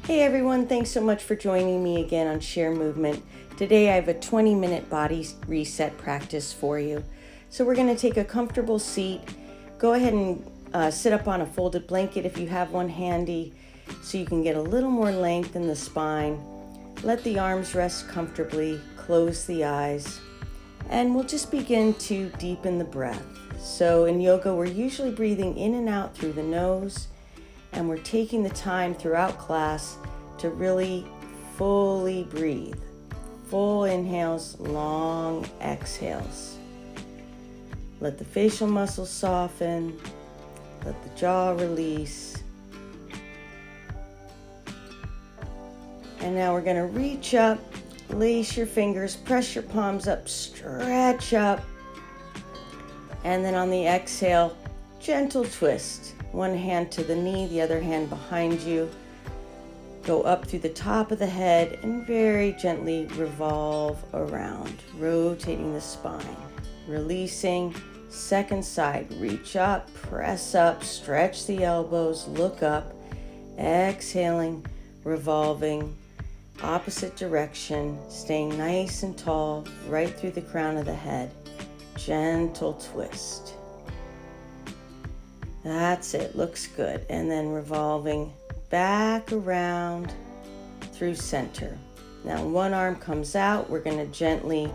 Hey everyone, thanks so much for joining me again on Share Movement. Today I have a 20-minute body reset practice for you. So we're going to take a comfortable seat. Go ahead and sit up on a folded blanket if you have one handy so you can get a little more length in the spine. Let the arms rest comfortably, close the eyes, and we'll just begin to deepen the breath. So in yoga, we're usually breathing in and out through the nose, and we're taking the time throughout class to really fully breathe. Full inhales, long exhales. Let the facial muscles soften. Let the jaw release. And now we're going to reach up, lace your fingers, press your palms up, stretch up. And then on the exhale, gentle twist. One hand to the knee, the other hand behind you. Go up through the top of the head and very gently revolve around, rotating the spine. Releasing, second side, reach up, press up, stretch the elbows, look up. Exhaling, revolving, opposite direction, staying nice and tall, right through the crown of the head. Gentle twist. That's it, looks good. And then revolving back around through center. Now one arm comes out, we're going to gently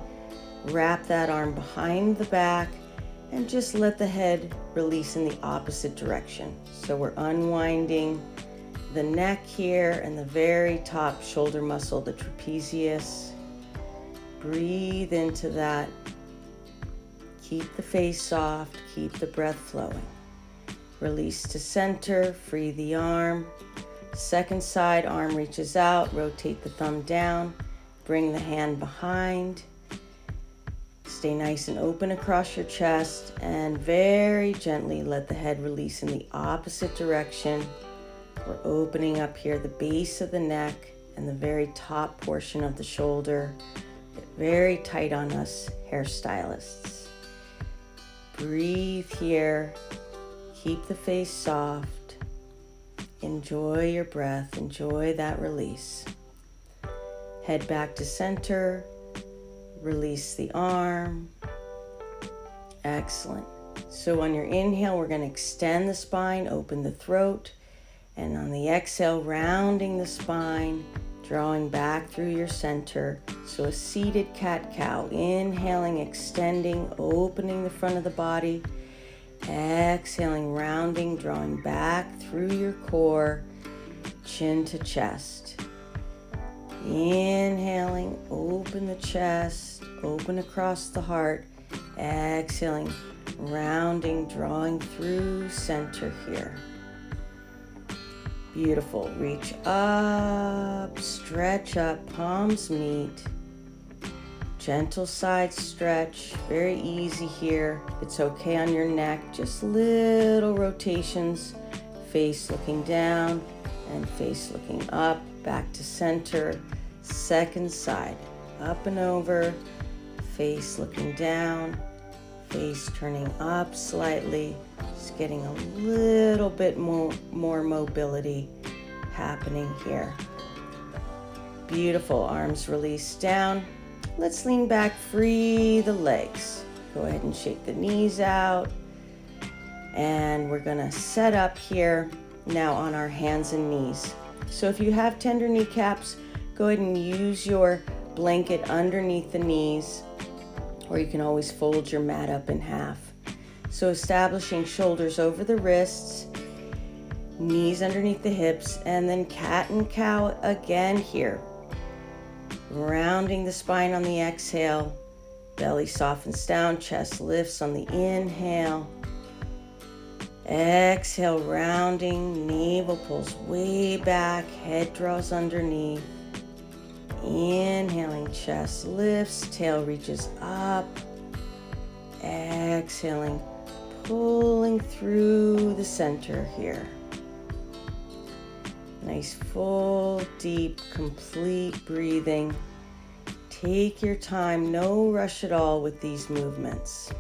wrap that arm behind the back and just let the head release in the opposite direction. So we're unwinding the neck here and the very top shoulder muscle, the trapezius. Breathe into that. Keep the face soft, keep the breath flowing. Release to center, free the arm. Second side, arm reaches out, rotate the thumb down, bring the hand behind. Stay nice and open across your chest and very gently let the head release in the opposite direction. We're opening up here the base of the neck and the very top portion of the shoulder. Get very tight on us, hairstylists. Breathe here. Keep the face soft. Enjoy your breath. Enjoy that release. Head back to center. Release the arm. Excellent. So on your inhale, we're going to extend the spine, open the throat. And on the exhale, rounding the spine, drawing back through your center. So a seated cat-cow. Inhaling, extending, opening the front of the body. Exhaling, rounding, drawing back through your core, chin to chest. Inhaling, open the chest, open across the heart. Exhaling, rounding, drawing through center here. Beautiful. Reach up, stretch up, palms meet. Gentle side stretch, very easy here. It's okay on your neck, just little rotations. Face looking down and face looking up, back to center. Second side, up and over, face looking down, face turning up slightly. Just getting a little bit more mobility happening here. Beautiful, arms release down. Let's lean back, free the legs. Go ahead and shake the knees out. And we're gonna set up here now on our hands and knees. So if you have tender kneecaps, go ahead and use your blanket underneath the knees, or you can always fold your mat up in half. So establishing shoulders over the wrists, knees underneath the hips, and then cat and cow again here. Rounding the spine on the exhale, belly softens down, chest lifts on the inhale. Exhale, rounding, navel pulls way back, head draws underneath. Inhaling, chest lifts, tail reaches up. Exhaling, pulling through the center here. Nice, full, deep, complete breathing. Take your time, no rush at all with these movements.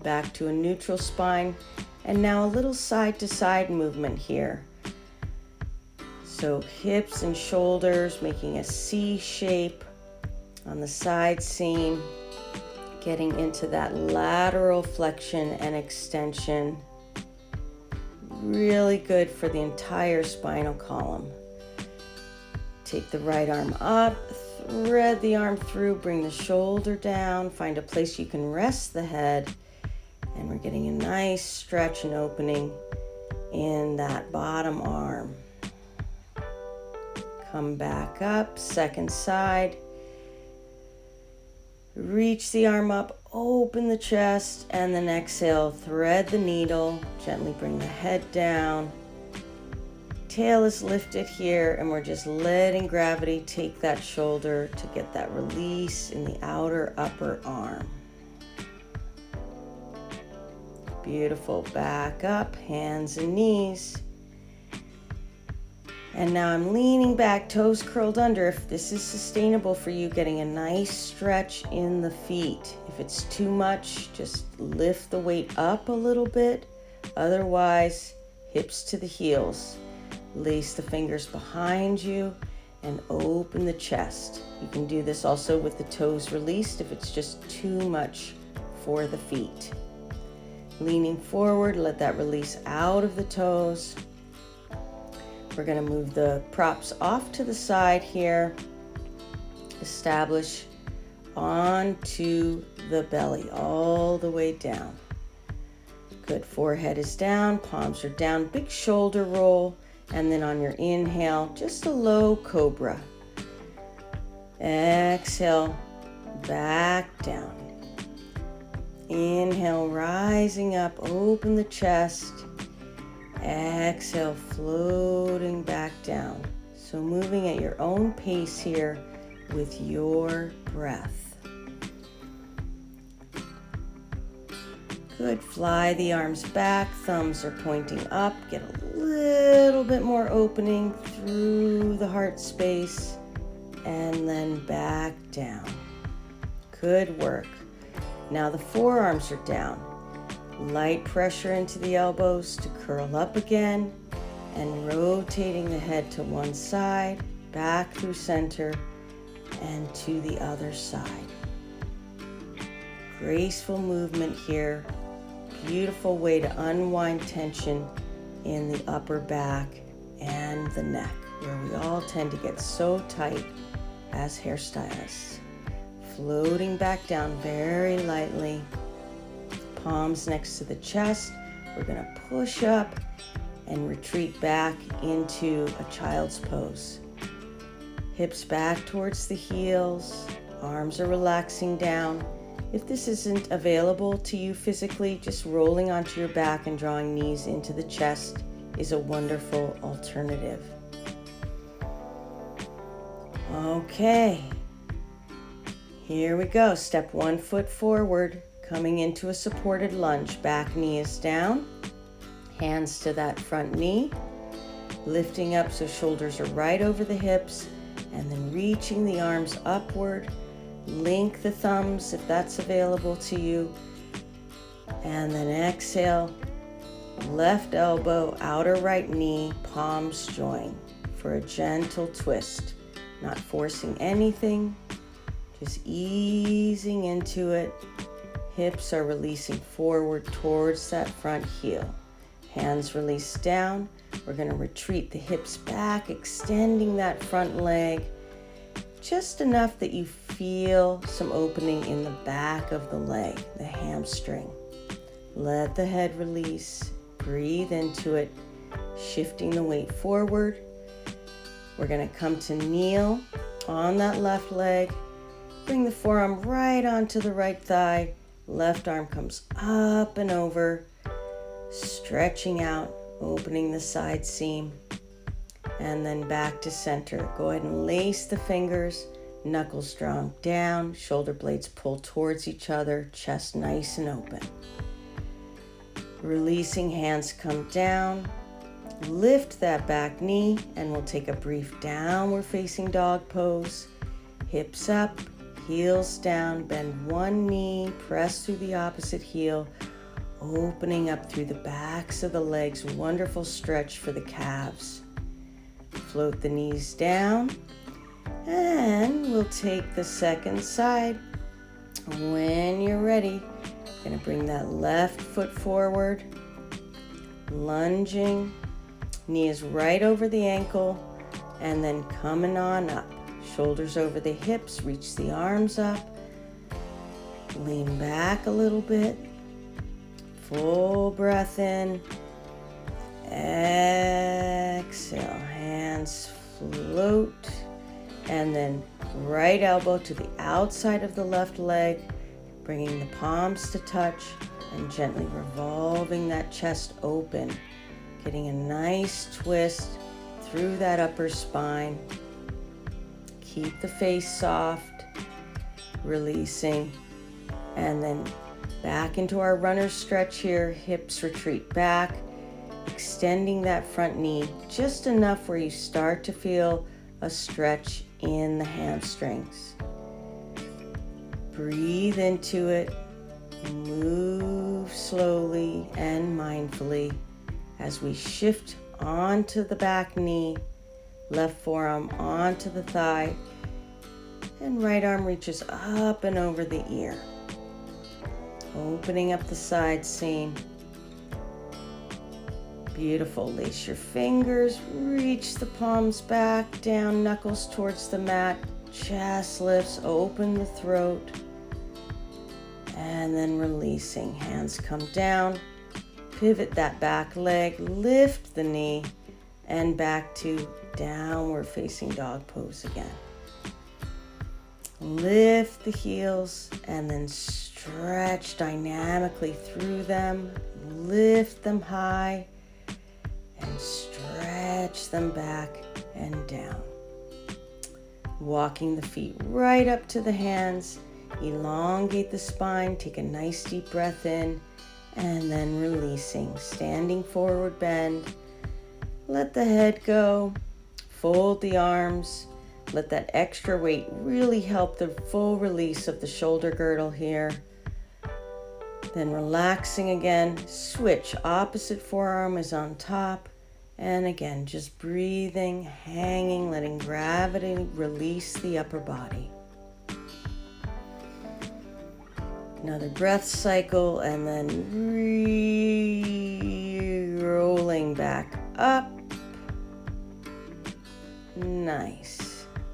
Back to a neutral spine, and now a little side to side movement here. So hips and shoulders making a C shape on the side seam, getting into that lateral flexion and extension. Really good for the entire spinal column. Take the right arm up, thread the arm through, bring the shoulder down, find a place you can rest the head, and we're getting a nice stretch and opening in that bottom arm. Come back up, second side. Reach the arm up, open the chest, and then exhale, thread the needle, gently bring the head down. Tail is lifted here, and we're just letting gravity take that shoulder to get that release in the outer upper arm. Beautiful. Back up, hands and knees. And now I'm leaning back, toes curled under. If this is sustainable for you, getting a nice stretch in the feet. If it's too much, just lift the weight up a little bit. Otherwise, hips to the heels. Lace the fingers behind you and open the chest. You can do this also with the toes released if it's just too much for the feet. Leaning forward, let that release out of the toes. We're going to move the props off to the side here. Establish onto the belly all the way down. Good. Forehead is down, palms are down, big shoulder roll, and then on your inhale, just a low cobra. Exhale, back down. Inhale, rising up, open the chest. Exhale, floating back down. So moving at your own pace here with your breath. Good. Fly the arms back, thumbs are pointing up. Get a little bit more opening through the heart space and then back down. Good work. Now the forearms are down. Light pressure into the elbows to curl up again and rotating the head to one side, back through center, and to the other side. Graceful movement here. Beautiful way to unwind tension in the upper back and the neck, where we all tend to get so tight as hairstylists. Floating back down very lightly. Palms next to the chest. We're going to push up and retreat back into a child's pose. Hips back towards the heels. Arms are relaxing down. If this isn't available to you physically, just rolling onto your back and drawing knees into the chest is a wonderful alternative. Okay. Here we go. Step 1 foot forward. Coming into a supported lunge. Back knee is down. Hands to that front knee. Lifting up so shoulders are right over the hips. And then reaching the arms upward. Link the thumbs if that's available to you. And then exhale. Left elbow, outer right knee, palms join for a gentle twist. Not forcing anything. Just easing into it. Hips are releasing forward towards that front heel. Hands release down. We're going to retreat the hips back, extending that front leg just enough that you feel some opening in the back of the leg, the hamstring. Let the head release. Breathe into it, shifting the weight forward. We're going to come to kneel on that left leg. Bring the forearm right onto the right thigh. Left arm comes up and over, stretching out, opening the side seam, and then back to center. Go ahead and lace the fingers, knuckles drawn down, shoulder blades pull towards each other, chest nice and open. Releasing, hands come down. Lift that back knee, and we'll take a brief downward facing dog pose. Hips up. Heels down, bend one knee, press through the opposite heel, opening up through the backs of the legs. Wonderful stretch for the calves. Float the knees down. And we'll take the second side. When you're ready, you're going to bring that left foot forward, lunging, knees right over the ankle, and then coming on up. Shoulders over the hips, reach the arms up, lean back a little bit, full breath in, exhale, hands float, and then right elbow to the outside of the left leg, bringing the palms to touch and gently revolving that chest open, getting a nice twist through that upper spine. Keep the face soft, releasing, and then back into our runner stretch here. Hips retreat back, extending that front knee just enough where you start to feel a stretch in the hamstrings. Breathe into it, move slowly and mindfully as we shift onto the back knee, left forearm onto the thigh, and right arm reaches up and over the ear. Opening up the side seam. Beautiful. Lace your fingers, reach the palms back, down, knuckles towards the mat, chest lifts, open the throat, and then releasing. Hands come down, pivot that back leg, lift the knee, and back to downward facing dog pose again. Lift the heels and then stretch dynamically through them. Lift them high and stretch them back and down. Walking the feet right up to the hands. Elongate the spine. Take a nice deep breath in and then releasing. Standing forward bend. Let the head go. Fold the arms. Let that extra weight really help the full release of the shoulder girdle here. Then relaxing again, switch. Opposite forearm is on top. And again, just breathing, hanging, letting gravity release the upper body. Another breath cycle and then rolling back up. Nice.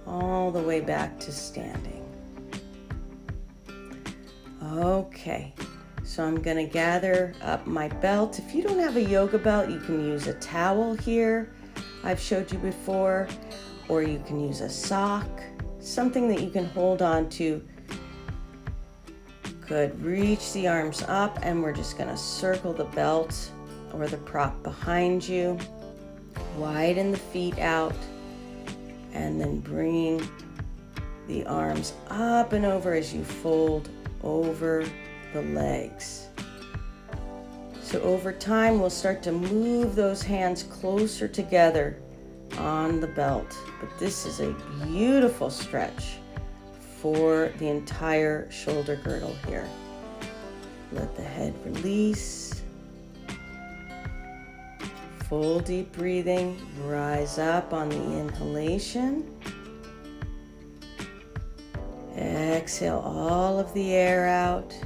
All the way back to standing. Okay, so I'm going to gather up my belt. If you don't have a yoga belt, you can use a towel here. I've showed you before, or you can use a sock, something that you can hold on to. Good. Reach the arms up, and we're just going to circle the belt or the prop behind you. Widen the feet out. And then bringing the arms up and over as you fold over the legs. So over time, we'll start to move those hands closer together on the belt. But this is a beautiful stretch for the entire shoulder girdle here. Let the head release. Full deep breathing, rise up on the inhalation. Exhale all of the air out.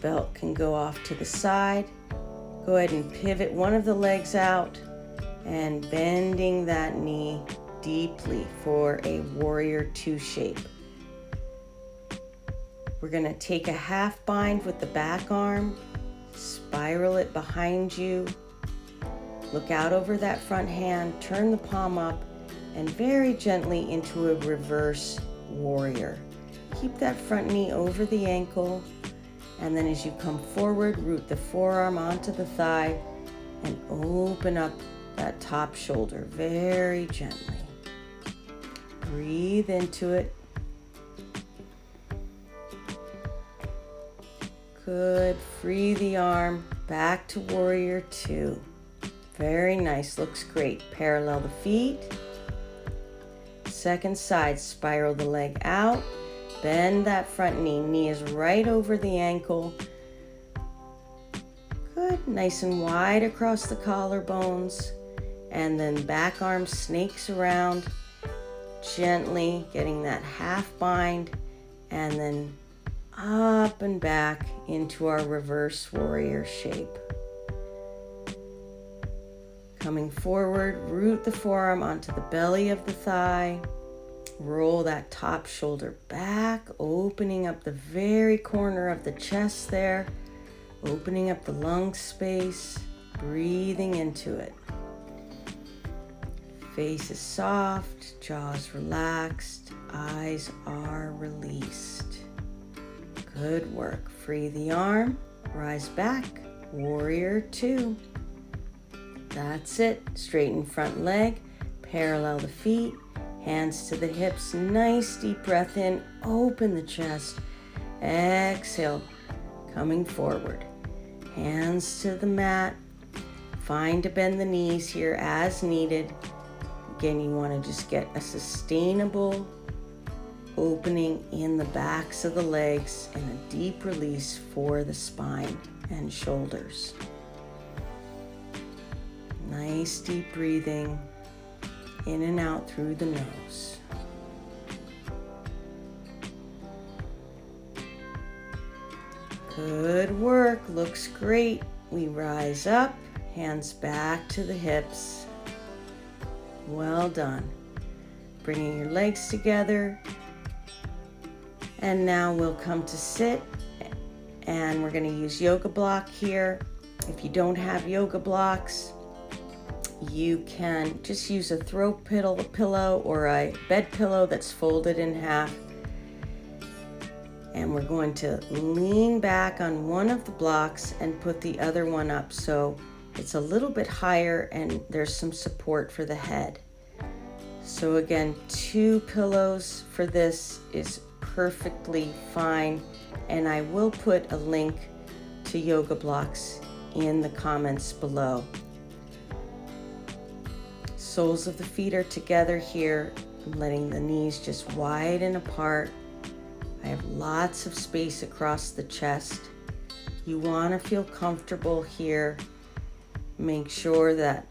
Belt can go off to the side. Go ahead and pivot one of the legs out and bending that knee deeply for a warrior two shape. We're going to take a half bind with the back arm. Spiral it behind you. Look out over that front hand, turn the palm up, and very gently into a reverse warrior. Keep that front knee over the ankle, and then as you come forward, root the forearm onto the thigh and open up that top shoulder very gently. Breathe into it. Good. Free the arm. Back to warrior two. Very nice. Looks great. Parallel the feet. Second side. Spiral the leg out. Bend that front knee. Knee is right over the ankle. Good. Nice and wide across the collarbones. and then back arm snakes around, gently getting that half bind, and then up and back into our reverse warrior shape. Coming forward, root the forearm onto the belly of the thigh, roll that top shoulder back, opening up the very corner of the chest there, opening up the lung space, breathing into it. Face is soft, jaws relaxed, eyes are released. Good work. Free the arm, rise back, warrior two. That's it. Straighten front leg, parallel the feet, hands to the hips. Nice deep breath in, open the chest. Exhale, coming forward. Hands to the mat. Find to bend the knees here as needed. Again, you want to just get a sustainable opening in the backs of the legs and a deep release for the spine and shoulders. Nice deep breathing in and out through the nose. Good work, looks great. We rise up, hands back to the hips. Well done. Bringing your legs together. And now we'll come to sit, and we're going to use yoga block here. If you don't have yoga blocks, you can just use a throw pillow or a bed pillow that's folded in half. And we're going to lean back on one of the blocks and put the other one up so it's a little bit higher and there's some support for the head. So again, 2 pillows for this is perfectly fine, and I will put a link to yoga blocks in the comments below. Soles of the feet are together here. I'm letting the knees just widen apart. I have lots of space across the chest. You want to feel comfortable here. Make sure that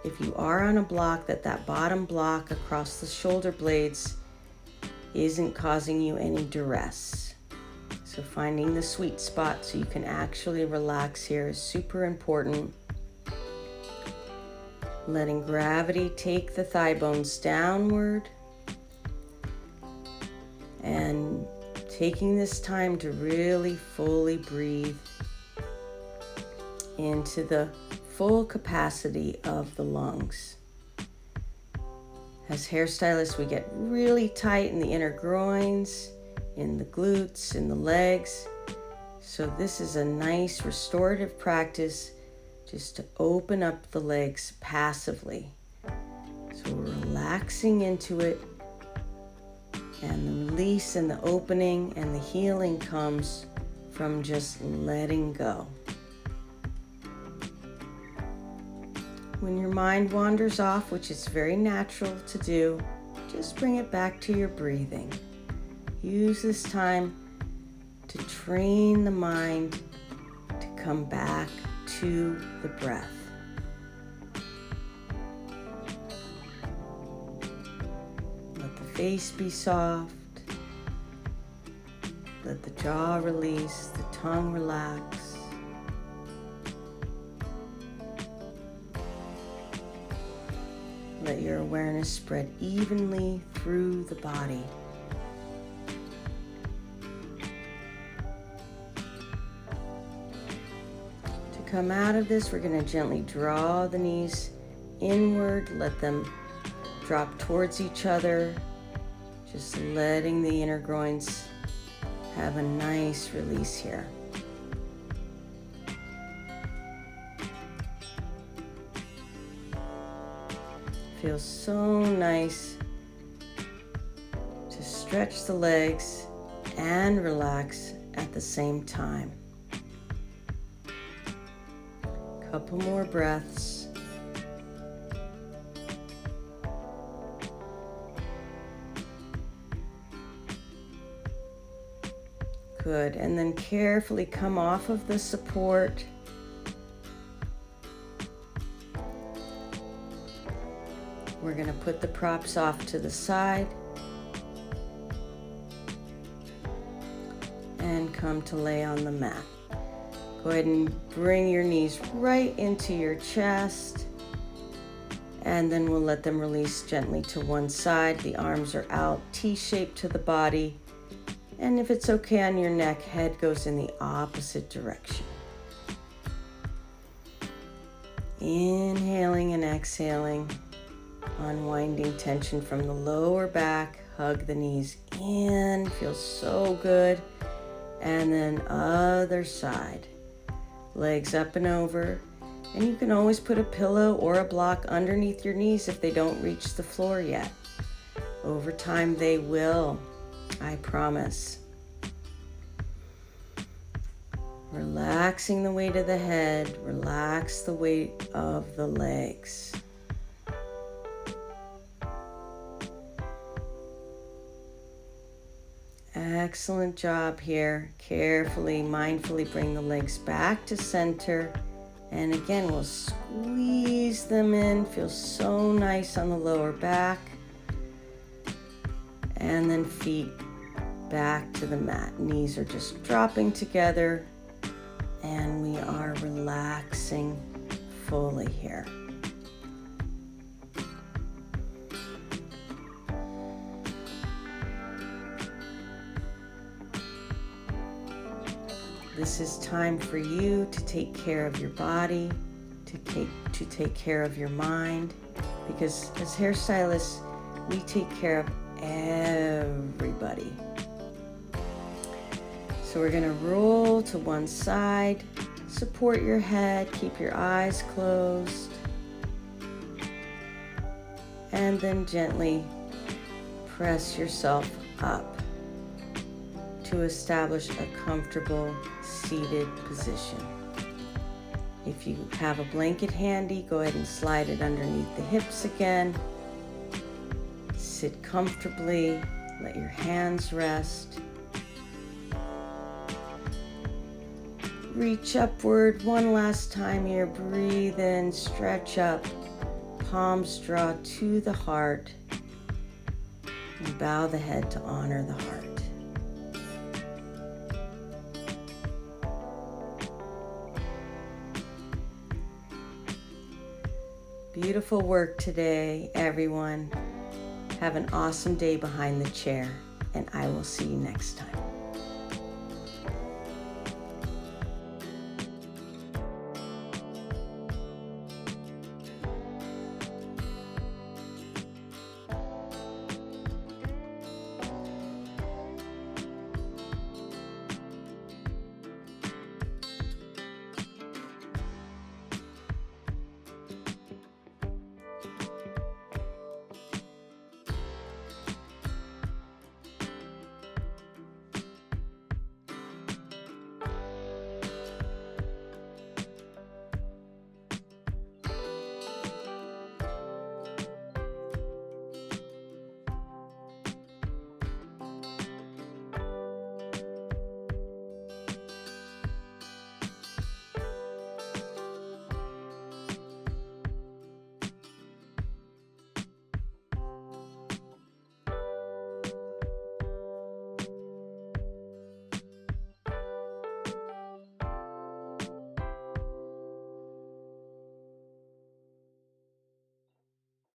if you are on a block, that bottom block across the shoulder blades isn't causing you any duress. So finding the sweet spot so you can actually relax here is super important. Letting gravity take the thigh bones downward and taking this time to really fully breathe into the full capacity of the lungs. As hairstylists, we get really tight in the inner groins, in the glutes, in the legs. So this is a nice restorative practice just to open up the legs passively. So we're relaxing into it, and the release and the opening and the healing comes from just letting go. When your mind wanders off, which is very natural to do, just bring it back to your breathing. Use this time to train the mind to come back to the breath. Let the face be soft. Let the jaw release, the tongue relax. Let your awareness spread evenly through the body. To come out of this, we're going to gently draw the knees inward, let them drop towards each other, just letting the inner groins have a nice release here. Feels so nice to stretch the legs and relax at the same time. Couple more breaths. Good, and then carefully come off of the support. We're going to put the props off to the side and come to lay on the mat. Go ahead and bring your knees right into your chest, and then we'll let them release gently to one side. The arms are out, T-shaped to the body, and if it's okay on your neck, head goes in the opposite direction. Inhaling and exhaling, unwinding tension from the lower back, hug the knees in, feels so good. And then other side, legs up and over. And you can always put a pillow or a block underneath your knees if they don't reach the floor yet. Over time they will, I promise. Relaxing the weight of the head, relax the weight of the legs. Excellent job here. Carefully, mindfully bring the legs back to center. And again, we'll squeeze them in. Feels so nice on the lower back. And then feet back to the mat. Knees are just dropping together. And we are relaxing fully here. This is time for you to take care of your body, to take care of your mind, because as hairstylists, we take care of everybody. So we're gonna roll to one side, support your head, keep your eyes closed, and then gently press yourself up to establish a comfortable seated position. If you have a blanket handy, go ahead and slide it underneath the hips again. Sit comfortably, let your hands rest. Reach upward one last time here, breathe in, stretch up, palms draw to the heart, and bow the head to honor the heart. Beautiful work today, everyone. Have an awesome day behind the chair, and I will see you next time.